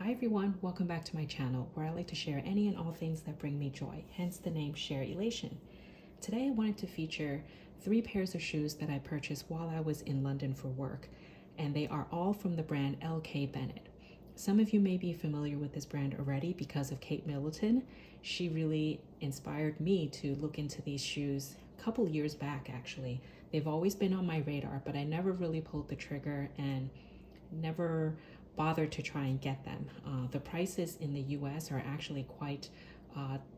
Hi everyone, welcome back to my channel where I like to share any and all things that bring me joy, hence the name Sharelation. Today I wanted to feature 3 pairs of shoes that I purchased while I was in London for work, and they are all from the brand LK Bennett. Some of you may be familiar with this brand already because of Kate Middleton. She really inspired me to look into these shoes a couple years back actually. They've always been on my radar, but I never really pulled the trigger and never bothered to try and get them. The prices in the US are actually quite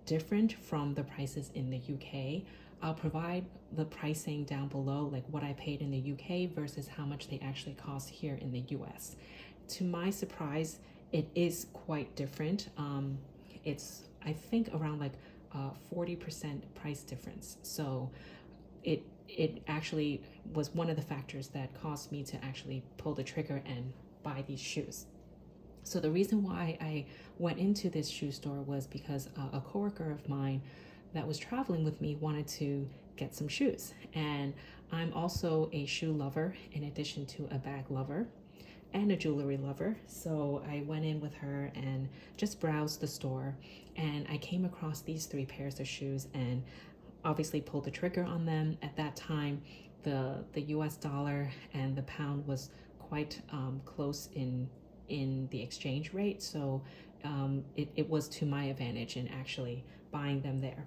different from the prices in the UK. I'll provide the pricing down below, like what I paid in the UK versus how much they actually cost here in the US. To my surprise, it is quite different. It's, I think, around like 40% price difference. So it actually was one of the factors that caused me to actually pull the trigger and buy these shoes. So the reason why I went into this shoe store was because a coworker of mine that was traveling with me wanted to get some shoes. And I'm also a shoe lover in addition to a bag lover and a jewelry lover. So I went in with her and just browsed the store, and I came across these 3 pairs of shoes and obviously pulled the trigger on them. At that time, the US dollar and the pound was quite close in the exchange rate, so it was to my advantage in actually buying them there.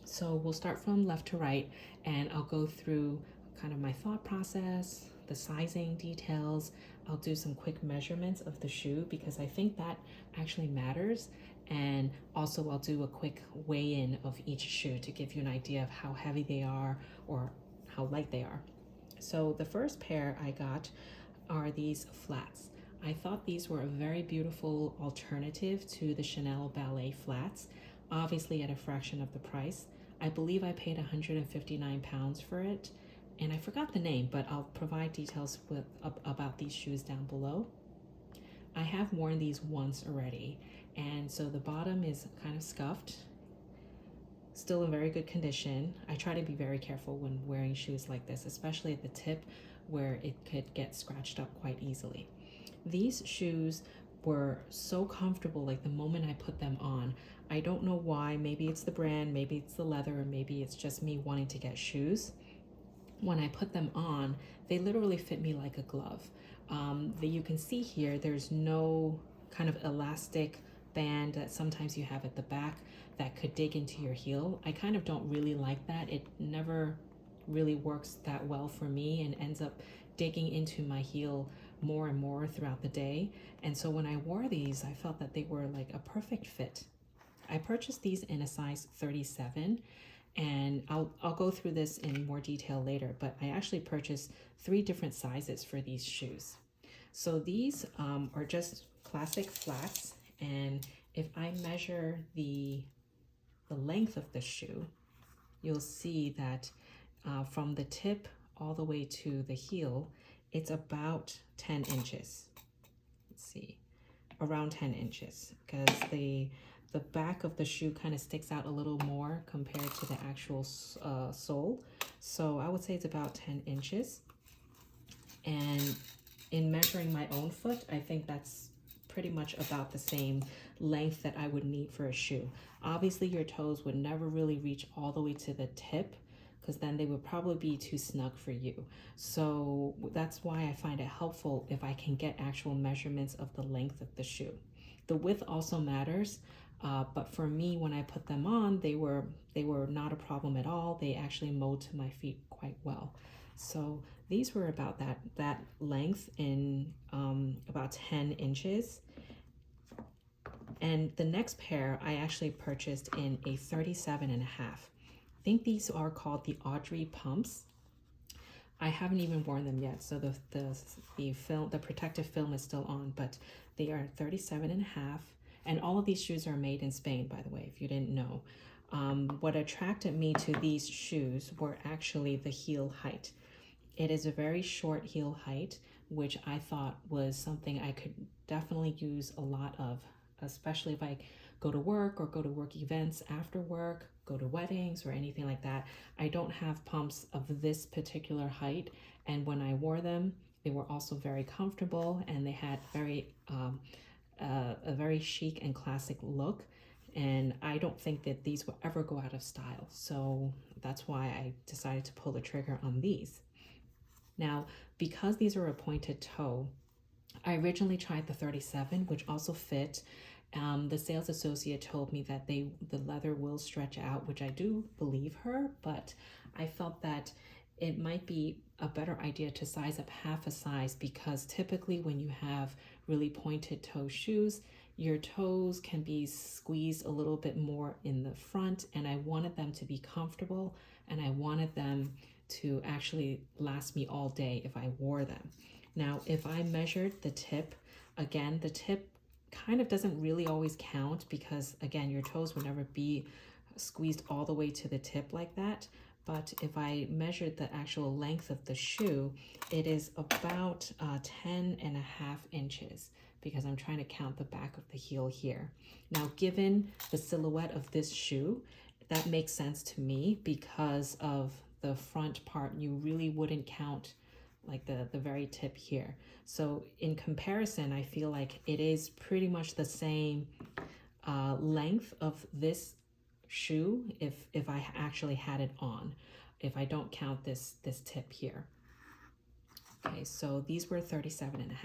So we'll start from left to right, and I'll go through kind of my thought process, the sizing details. I'll do some quick measurements of the shoe because I think that actually matters. And also I'll do a quick weigh-in of each shoe to give you an idea of how heavy they are or how light they are. So the first pair I got are these flats. I thought these were a very beautiful alternative to the Chanel Ballet flats, obviously at a fraction of the price. I believe I paid 159 pounds for it, and I forgot the name, but I'll provide details about these shoes down below. I have worn these once already, and so the bottom is kind of scuffed, still in very good condition. I try to be very careful when wearing shoes like this, especially at the tip where it could get scratched up quite easily. These shoes were so comfortable, like the moment I put them on. I don't know why, maybe it's the brand, maybe it's the leather, or maybe it's just me wanting to get shoes. When I put them on, they literally fit me like a glove. You can see here, there's no kind of elastic band that sometimes you have at the back that could dig into your heel. I kind of don't really like that. It never really works that well for me and ends up digging into my heel more and more throughout the day. And so when I wore these, I felt that they were like a perfect fit. I purchased these in a size 37, and I'll go through this in more detail later, but I actually purchased 3 different sizes for these shoes. So these are just classic flats, and if I measure the length of the shoe, you'll see that from the tip all the way to the heel, it's about 10 inches. Let's see, around 10 inches, because the back of the shoe kind of sticks out a little more compared to the actual sole. So I would say it's about 10 inches. And in measuring my own foot, I think that's pretty much about the same length that I would need for a shoe. Obviously, your toes would never really reach all the way to the tip, because then they would probably be too snug for you. So that's why I find it helpful if I can get actual measurements of the length of the shoe. The width also matters, but for me, when I put them on, they were not a problem at all. They actually mowed to my feet quite well. So these were about that length in about 10 inches. And the next pair I actually purchased in a 37.5. I think these are called the Audrey Pumps. I haven't even worn them yet, so the protective film is still on, but they are 37.5, and all of these shoes are made in Spain, by the way, if you didn't know. What attracted me to these shoes were actually the heel height. It is a very short heel height, which I thought was something I could definitely use a lot of, especially if I go to work or go to work events after work, go to weddings or anything like that. I don't have pumps of this particular height, and when I wore them, they were also very comfortable, and they had very a very chic and classic look, and I don't think that these will ever go out of style. So that's why I decided to pull the trigger on these. Now, because these are a pointed toe, I originally tried the 37, which also fit. The sales associate told me that the leather will stretch out, which I do believe her, but I felt that it might be a better idea to size up half a size, because typically when you have really pointed toe shoes, your toes can be squeezed a little bit more in the front, and I wanted them to be comfortable, and I wanted them to actually last me all day if I wore them. Now, if I measured the tip, again, the tip kind of doesn't really always count, because again, your toes would never be squeezed all the way to the tip like that. But if I measured the actual length of the shoe, it is about 10.5 inches, because I'm trying to count the back of the heel here. Now, given the silhouette of this shoe, that makes sense to me, because of the front part, you really wouldn't count like the very tip here. So in comparison, I feel like it is pretty much the same length of this shoe if I actually had it on, if I don't count this tip here. Okay, so these were 37.5.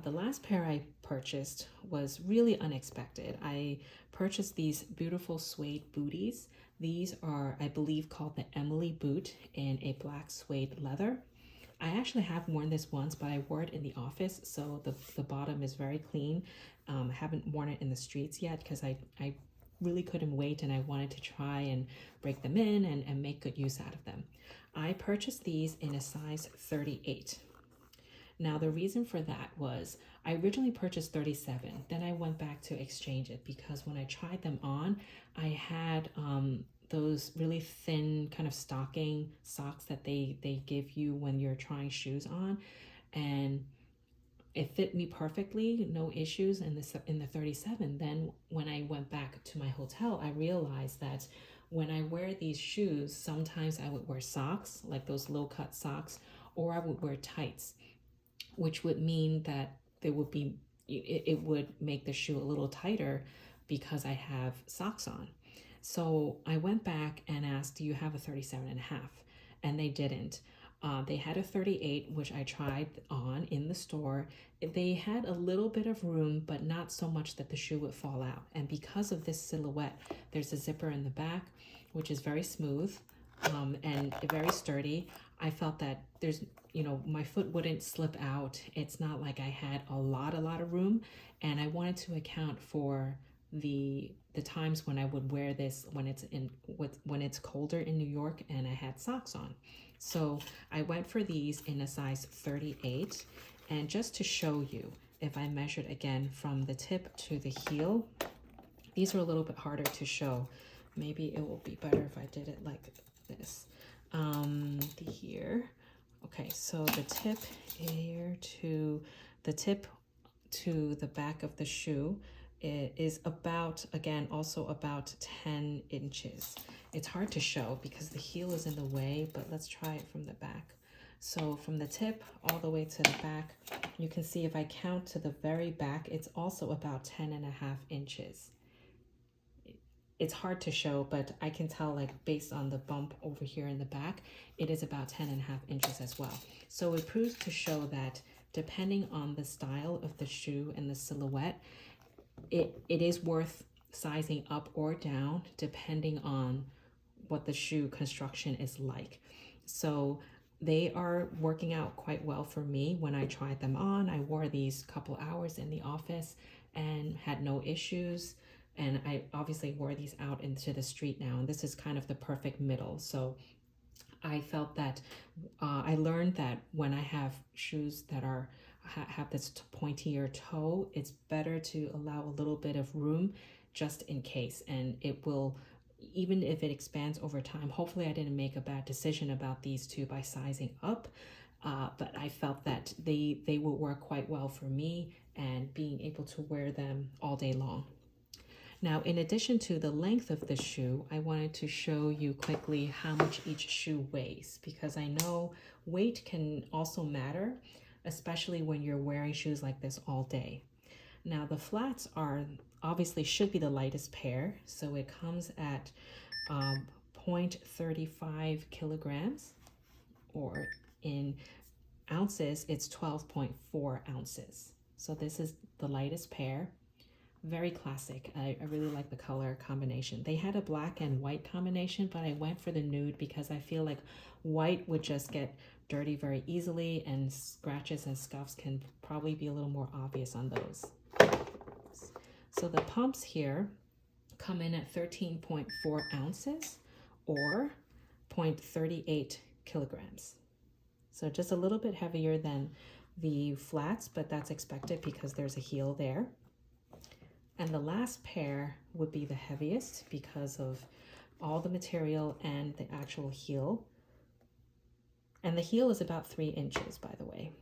The last pair I purchased was really unexpected. I purchased these beautiful suede booties. These are, I believe, called the Emily boot in a black suede leather. I actually have worn this once, but I wore it in the office, so the bottom is very clean. I haven't worn it in the streets yet, because I really couldn't wait, and I wanted to try and break them in and make good use out of them. I purchased these in a size 38. Now, the reason for that was I originally purchased 37. Then I went back to exchange it, because when I tried them on, I had those really thin kind of stocking socks that they give you when you're trying shoes on. And it fit me perfectly, no issues in the 37. Then when I went back to my hotel, I realized that when I wear these shoes, sometimes I would wear socks, like those low-cut socks, or I would wear tights, which would mean that it would make the shoe a little tighter because I have socks on. So I went back and asked, do you have a 37.5? And they didn't. They had a 38, which I tried on in the store. They had a little bit of room, but not so much that the shoe would fall out. And because of this silhouette, there's a zipper in the back, which is very smooth and very sturdy. I felt that my foot wouldn't slip out. It's not like I had a lot of room, and I wanted to account for the times when I would wear this when it's colder in New York and I had socks on. So I went for these in a size 38, and just to show you, if I measured again from the tip to the heel, these are a little bit harder to show. Maybe it will be better if I did it like this. Here. Okay, so the tip here to the back of the shoe, it is about, again, also about 10 inches. It's hard to show because the heel is in the way, but let's try it from the back. So from the tip all the way to the back, you can see if I count to the very back, it's also about 10.5 inches. It's hard to show, but I can tell, like, based on the bump over here in the back, it is about 10.5 inches as well. So it proves to show that depending on the style of the shoe and the silhouette, it is worth sizing up or down depending on what the shoe construction is like. So they are working out quite well for me. When I tried them on, I wore these couple hours in the office and had no issues. And I obviously wore these out into the street now, and this is kind of the perfect middle. So I felt that I learned that when I have shoes that have this pointier toe, it's better to allow a little bit of room just in case, and it will, even if it expands over time. Hopefully I didn't make a bad decision about these two by sizing up, but I felt that they will work quite well for me and being able to wear them all day long. Now, in addition to the length of the shoe, I wanted to show you quickly how much each shoe weighs, because I know weight can also matter, especially when you're wearing shoes like this all day. Now the flats are obviously should be the lightest pair. So it comes at 0.35 kilograms, or in ounces, it's 12.4 ounces. So this is the lightest pair. Very classic. I really like the color combination. They had a black and white combination, but I went for the nude because I feel like white would just get dirty very easily, and scratches and scuffs can probably be a little more obvious on those. So the pumps here come in at 13.4 ounces or 0.38 kilograms. So just a little bit heavier than the flats, but that's expected because there's a heel there. And the last pair would be the heaviest because of all the material and the actual heel. And the heel is about 3 inches, by the way.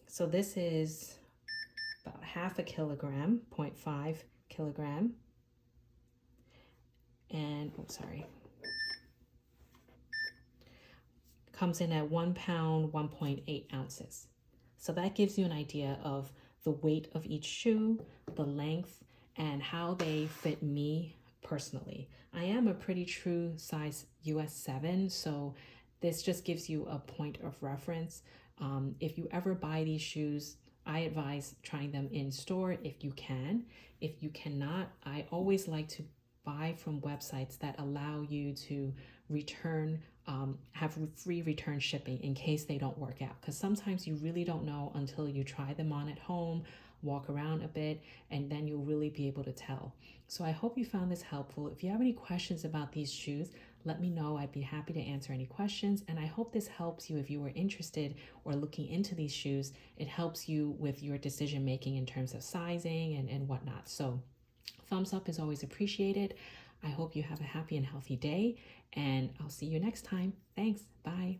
So this is about half a kilogram, 0.5 kilogram. And, oh, sorry. Comes in at 1 pound, 1.8 ounces. So that gives you an idea of the weight of each shoe, the length, and how they fit me personally. I am a pretty true size US 7, so this just gives you a point of reference. If you ever buy these shoes, I advise trying them in store if you can. If you cannot, I always like to buy from websites that allow you to return, have free return shipping in case they don't work out. Because sometimes you really don't know until you try them on at home, walk around a bit, and then you'll really be able to tell. So I hope you found this helpful. If you have any questions about these shoes, let me know. I'd be happy to answer any questions. And I hope this helps you if you are interested or looking into these shoes. It helps you with your decision making in terms of sizing and whatnot. So thumbs up is always appreciated. I hope you have a happy and healthy day, and I'll see you next time. Thanks. Bye.